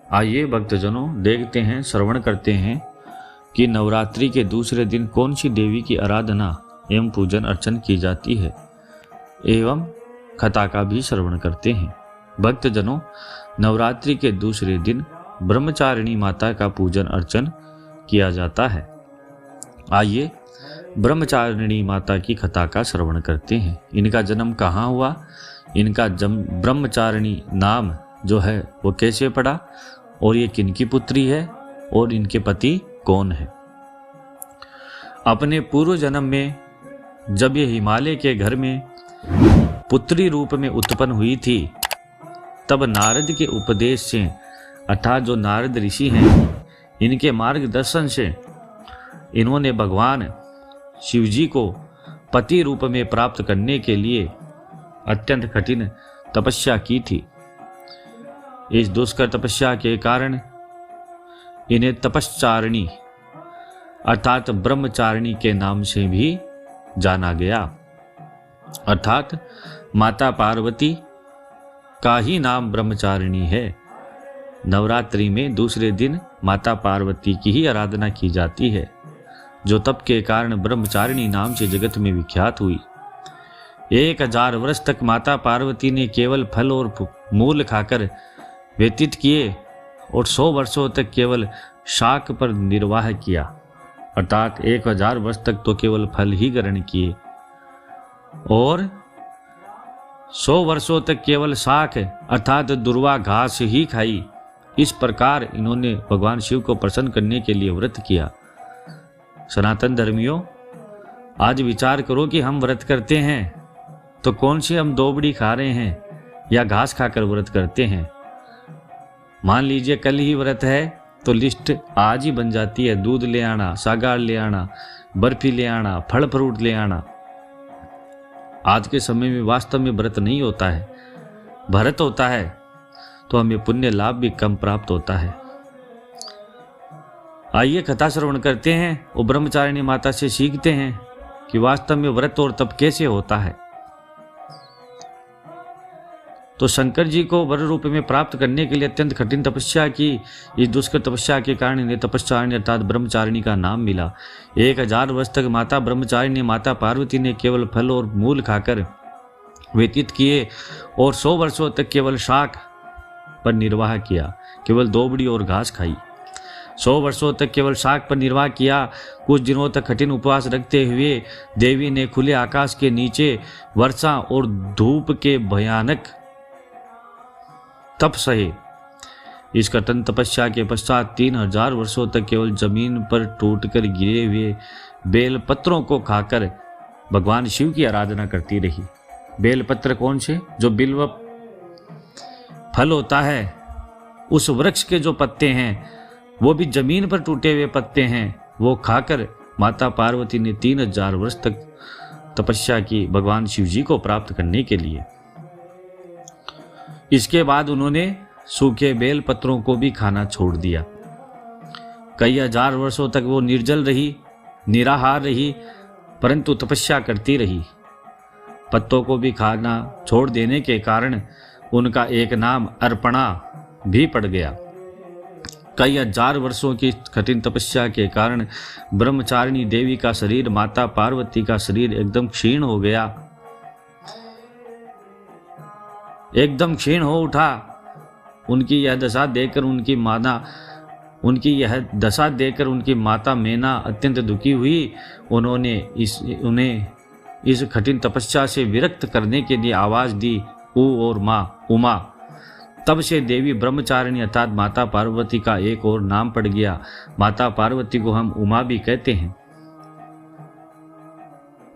आइए भक्तजनों देखते हैं, श्रवण करते हैं कि नवरात्रि के दूसरे दिन कौन सी देवी की आराधना एवं पूजन अर्चन की जाती है एवं कथा का भी श्रवण करते हैं। भक्तजनों, नवरात्रि के दूसरे दिन ब्रह्मचारिणी माता का पूजन अर्चन किया जाता है। आइए ब्रह्मचारिणी माता की कथा का श्रवण करते हैं। इनका जन्म कहाँ हुआ, इनका ब्रह्मचारिणी नाम जो है वो कैसे पड़ा और ये किनकी पुत्री है और इनके पति कौन है। अपने पूर्व जन्म में जब ये हिमालय के घर में पुत्री रूप में उत्पन्न हुई थी, तब नारद के उपदेश से अर्थात जो नारद ऋषि हैं इनके मार्गदर्शन से इन्होंने भगवान शिवजी को पति रूप में प्राप्त करने के लिए अत्यंत कठिन तपस्या की थी। इस दुष्कर तपस्या के कारण इन्हें तपश्चारिणी अर्थात ब्रह्मचारिणी के नाम से भी जाना गया। अर्थात माता पार्वती का ही नाम ब्रह्मचारिणी है। नवरात्रि में दूसरे दिन माता पार्वती की ही आराधना की जाती है, जो तप के कारण ब्रह्मचारिणी नाम से जगत में विख्यात हुई। 1000 वर्ष तक माता पार्वती ने केवल फल और मूल खाकर व्यतीत किए और 100 वर्षों तक केवल शाक पर निर्वाह किया। अर्थात 1000 वर्ष तक तो केवल फल ही ग्रहण किए और 100 वर्षों तक केवल शाक अर्थात दुर्वा घास ही खाई। इस प्रकार इन्होंने भगवान शिव को प्रसन्न करने के लिए व्रत किया। सनातन धर्मियों, आज विचार करो कि हम व्रत करते हैं तो कौन सी हम दोबड़ी खा रहे हैं या घास खाकर व्रत करते हैं। मान लीजिए कल ही व्रत है तो लिस्ट आज ही बन जाती है। दूध ले आना, सागार ले आना, बर्फी ले आना, फल फ्रूट ले आना। आज के समय में वास्तव में व्रत नहीं होता है, भरत होता है, तो हमें पुण्य लाभ भी कम प्राप्त होता है। आइए कथा श्रवण करते हैं और ब्रह्मचारिणी माता से सीखते हैं कि वास्तव में व्रत और तप कैसे होता है। तो शंकर जी को वर रूप में प्राप्त करने के लिए अत्यंत कठिन तपस्या की। इस दुष्कर तपस्या के कारण इन्हें तपस्चारिणी अर्थात ब्रह्मचारिणी का नाम मिला। 1000 वर्ष तक माता ब्रह्मचारिणी माता पार्वती ने केवल फल और मूल खाकर व्यतीत किए और 100 वर्षों तक केवल शाक पर निर्वाह किया, केवल दोबड़ी और घास खाई। 100 वर्षों तक केवल शाक पर निर्वाह किया। कुछ दिनों तक कठिन उपवास रखते हुए देवी ने खुले आकाश के नीचे वर्षा और धूप के भयानक तप सहे। इस कठिन तपस्या के पश्चात 3000 वर्षों तक केवल जमीन पर टूटकर गिरे हुए बेल पत्रों को खाकर भगवान शिव की आराधना करती रही। बेल पत्र कौन से? जो बिल्व फल होता है, उस वृक्ष के जो पत्ते हैं वो भी जमीन पर टूटे हुए पत्ते हैं, वो खाकर माता पार्वती ने 3000 वर्ष तक तपस्या की भगवान शिव जी को प्राप्त करने के लिए। इसके बाद उन्होंने सूखे बेल पत्रों को भी खाना छोड़ दिया। कई हजार वर्षों तक वो निर्जल रही, निराहार रही, परंतु तपस्या करती रही। पत्तों को भी खाना छोड़ देने के कारण उनका एक नाम अर्पणा भी पड़ गया। कई हजार वर्षों की कठिन तपस्या के कारण ब्रह्मचारिणी देवी का शरीर, माता पार्वती का शरीर एकदम क्षीण हो गया, एकदम क्षीण हो उठा। उनकी यह दशा देखकर उनकी माता मैना अत्यंत दुखी हुई। उन्हें इस कठिन तपस्या से विरक्त करने के लिए आवाज दी, ऊ और माँ उमा। तब से देवी ब्रह्मचारिणी अर्थात माता पार्वती का एक और नाम पड़ गया। माता पार्वती को हम उमा भी कहते हैं।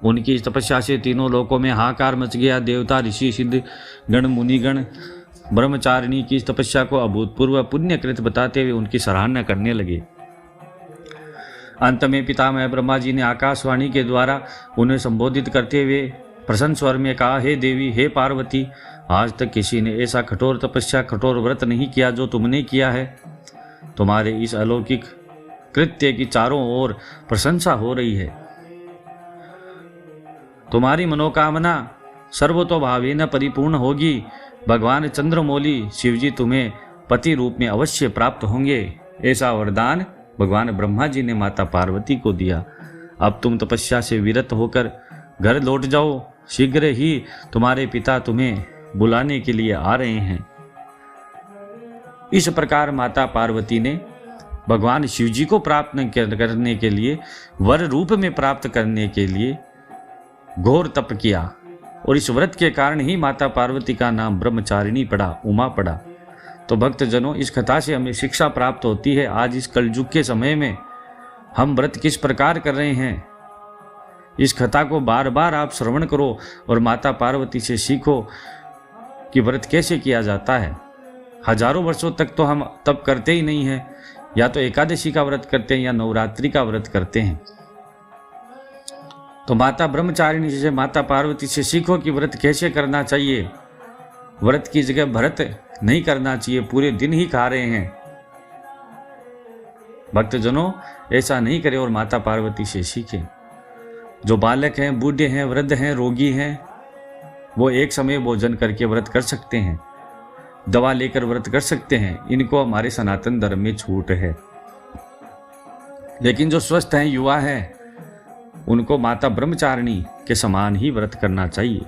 उनकी इस तपस्या से तीनों लोकों में हाहाकार मच गया। देवता, ऋषि, सिद्ध गण, मुनिगण ब्रह्मचारिणी की इस तपस्या को अभूतपूर्व पुण्यकृत बताते हुए उनकी सराहना करने लगे। अंत में पितामह ब्रह्मा जी ने आकाशवाणी के द्वारा उन्हें संबोधित करते हुए प्रसन्न स्वर में कहा, हे देवी, हे पार्वती, आज तक किसी ने ऐसा कठोर तपस्या, कठोर व्रत नहीं किया जो तुमने किया है। तुम्हारे इस अलौकिक कृत्य की चारों ओर प्रशंसा हो रही है। तुम्हारी मनोकामना सर्वतोभावेन परिपूर्ण होगी। भगवान चंद्रमौली शिवजी तुम्हें पति रूप में अवश्य प्राप्त होंगे। ऐसा वरदान भगवान ब्रह्मा जी ने माता पार्वती को दिया। अब तुम तपस्या से विरत होकर घर लौट जाओ, शीघ्र ही तुम्हारे पिता तुम्हें बुलाने के लिए आ रहे हैं। इस प्रकार माता पार्वती ने भगवान शिव जी को प्राप्त करने के लिए, वर रूप में प्राप्त करने के लिए घोर तप किया और इस व्रत के कारण ही माता पार्वती का नाम ब्रह्मचारिणी पड़ा, उमा पड़ा। तो भक्तजनों, इस कथा से हमें शिक्षा प्राप्त होती है। आज इस कलयुग के समय में हम व्रत किस प्रकार कर रहे हैं, इस कथा को बार बार आप श्रवण करो और माता पार्वती से सीखो कि व्रत कैसे किया जाता है। हजारों वर्षों तक तो हम तप करते ही नहीं हैं, या तो एकादशी का व्रत करते हैं या नवरात्रि का व्रत करते हैं। तो माता ब्रह्मचारिणी से, माता पार्वती से सीखो कि व्रत कैसे करना चाहिए। व्रत की जगह भरत नहीं करना चाहिए, पूरे दिन ही खा रहे हैं। भक्तजनों, ऐसा नहीं करें और माता पार्वती से सीखें। जो बालक हैं, बूढ़े हैं, वृद्ध हैं, रोगी हैं, वो एक समय भोजन करके व्रत कर सकते हैं, दवा लेकर व्रत कर सकते हैं। इनको हमारे सनातन धर्म में छूट है। लेकिन जो स्वस्थ हैं, युवा हैं, उनको माता ब्रह्मचारिणी के समान ही व्रत करना चाहिए।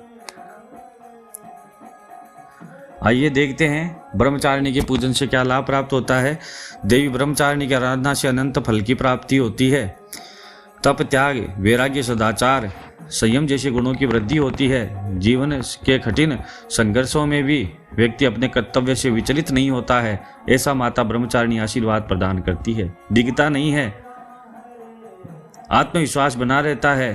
आइए देखते हैं ब्रह्मचारिणी के पूजन से क्या लाभ प्राप्त होता है। देवी ब्रह्मचारिणी की आराधना से अनंत फल की प्राप्ति होती है। तप, त्याग, वैराग्य, सदाचार, संयम जैसे गुणों की वृद्धि होती है। जीवन के कठिन संघर्षों में भी व्यक्ति अपने कर्तव्य से विचलित नहीं होता है। ऐसा माता ब्रह्मचारिणी आशीर्वाद प्रदान करती है। डिगता नहीं है, आत्मविश्वास बना रहता है,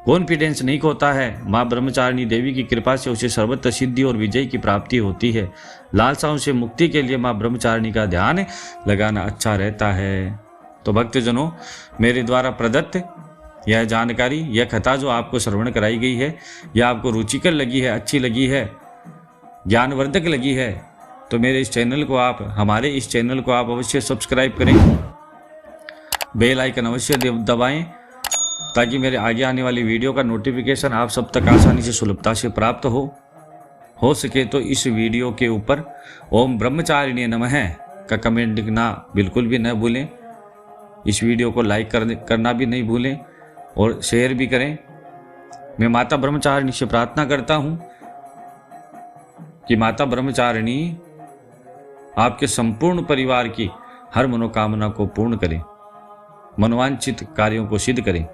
कॉन्फिडेंस नहीं खोता है। माँ ब्रह्मचारिणी देवी की कृपा से उसे सर्वत्र सिद्धि और विजय की प्राप्ति होती है। लालसाओं से मुक्ति के लिए माँ ब्रह्मचारिणी का ध्यान लगाना अच्छा रहता है। तो भक्तजनों, मेरे द्वारा प्रदत्त यह जानकारी, यह कथा जो आपको श्रवण कराई गई है, यह आपको रुचिकर लगी है, अच्छी लगी है, ज्ञानवर्धक लगी है, तो मेरे इस चैनल को आप, हमारे इस चैनल को आप अवश्य सब्सक्राइब करें, बेल आइकन अवश्य दबाएं, ताकि मेरे आगे आने वाली वीडियो का नोटिफिकेशन आप सब तक आसानी से सुलभता से प्राप्त हो सके तो इस वीडियो के ऊपर ओम ब्रह्मचारिणी नमः का कमेंट लिखना बिल्कुल भी न भूलें। इस वीडियो को लाइक करना भी नहीं भूलें और शेयर भी करें। मैं माता ब्रह्मचारिणी से प्रार्थना करता हूँ कि माता ब्रह्मचारिणी आपके संपूर्ण परिवार की हर मनोकामना को पूर्ण करें, मनोवांछित कार्यों को सिद्ध करें।